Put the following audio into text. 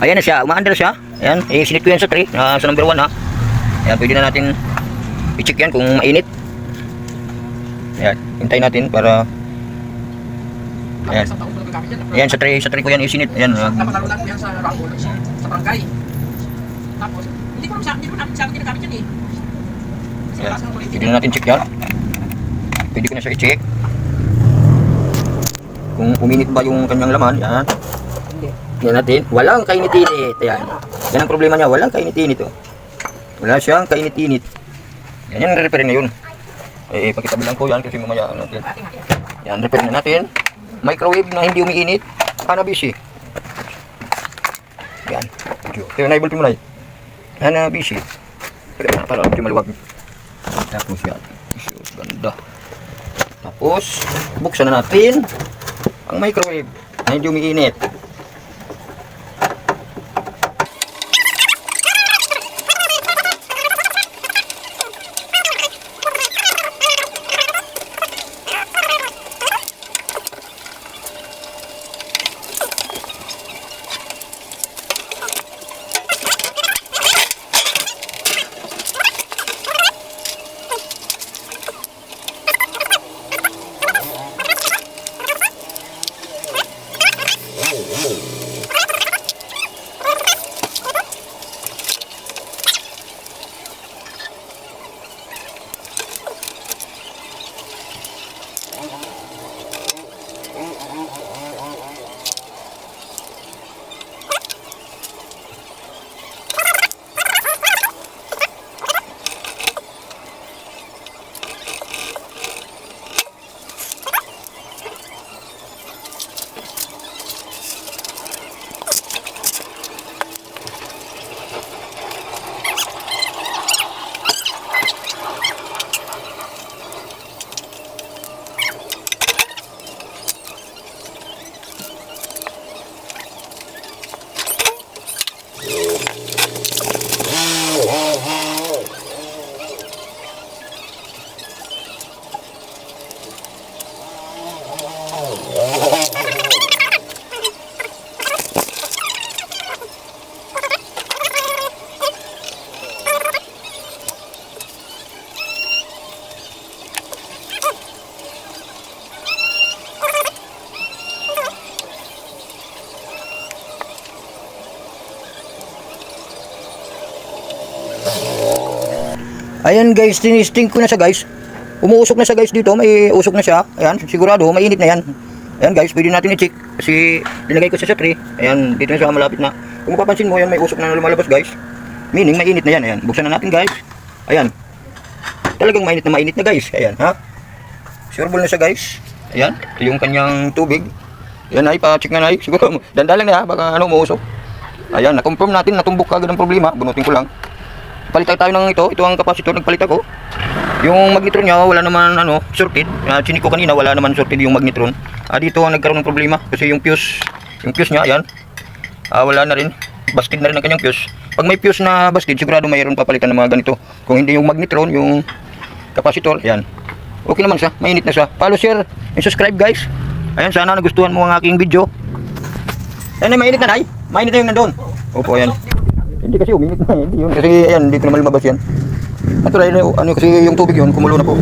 Ayan na siya, umaandar siya. Ayan, sinit ko yan sa tray, sa number 1 ha. Ayan, pwede na natin i-check yan kung mainit. Ayan, hintayin natin para ayan. Ayan, sa tray ko yan isinit. Ayan. Napatalo lang yan sa Rambo, sa barangay. Tapos, hindi ko namin sa akin ginagamit yan eh. Ayan, pwede na natin check yan. Pwede ko na siya i-check kung uminit ba yung kanyang laman. Ayan. Yan natin, walang kainit-init. Ayan. Yan ang problema niya, walang kainit-init oh. Wala siyang kainit-init. Yan, repair na yun. Pagkitabilang ko yan kasi mamaya natin. Yan, repair na natin. Microwave na hindi umiinit. Hanabishi. Yan. Kaya na-able mo na. Hanabishi. Para medyo maluwag. Tapos yan. Ganda. Tapos, buksan na natin ang microwave na hindi umiinit. Ayan guys, tinisting ko na siya guys. Umuusok na siya guys dito, may usok na siya. Ayan, sigurado, mainit na yan. Ayan guys, pwede natin i-check. Kasi linagay ko siya sa tray. Ayan, dito na siya malapit na. Kung mapapansin mo, yan may usok na lumalabas guys. Meaning, mainit na yan. Ayan, buksan na natin guys. Ayan. Talagang mainit na guys. Ayan, ha? Sureball na siya guys. Ayan, ito yung kanyang tubig. Ayan ay, pa-check na na. Siguro, dandalang na ha, baka ano, umuusok. Ayan, na-confirm natin, natumbok ka agad ang problema. Bunutin ko lang. Palitan tayo ng ito ang capacitor, nagpalit ako. Yung magnetron niya wala naman shorted. Chinik ko kanina, wala naman shorted yung magnetron. Dito ang nagkaroon ng problema kasi yung fuse niya, ayan. Wala na rin. Busted na rin ang kanyang fuse. Pag may fuse na busted, sigurado mayroon papalitan ng mga ganito. Kung hindi yung magnetron, yung capacitor, ayan. Okay naman siya, mainit na siya. Follow, share, and subscribe guys. Ayan, sana nagustuhan mo ang aking video. Ayan, mainit na, Nay. Mainit na yung nandun. Opo, ayan. Hindi kasi uminit na, hindi yun. Kasi ayan, dito naman lumabas yan. Natural, ano kasi yung tubig yun, kumulo na po.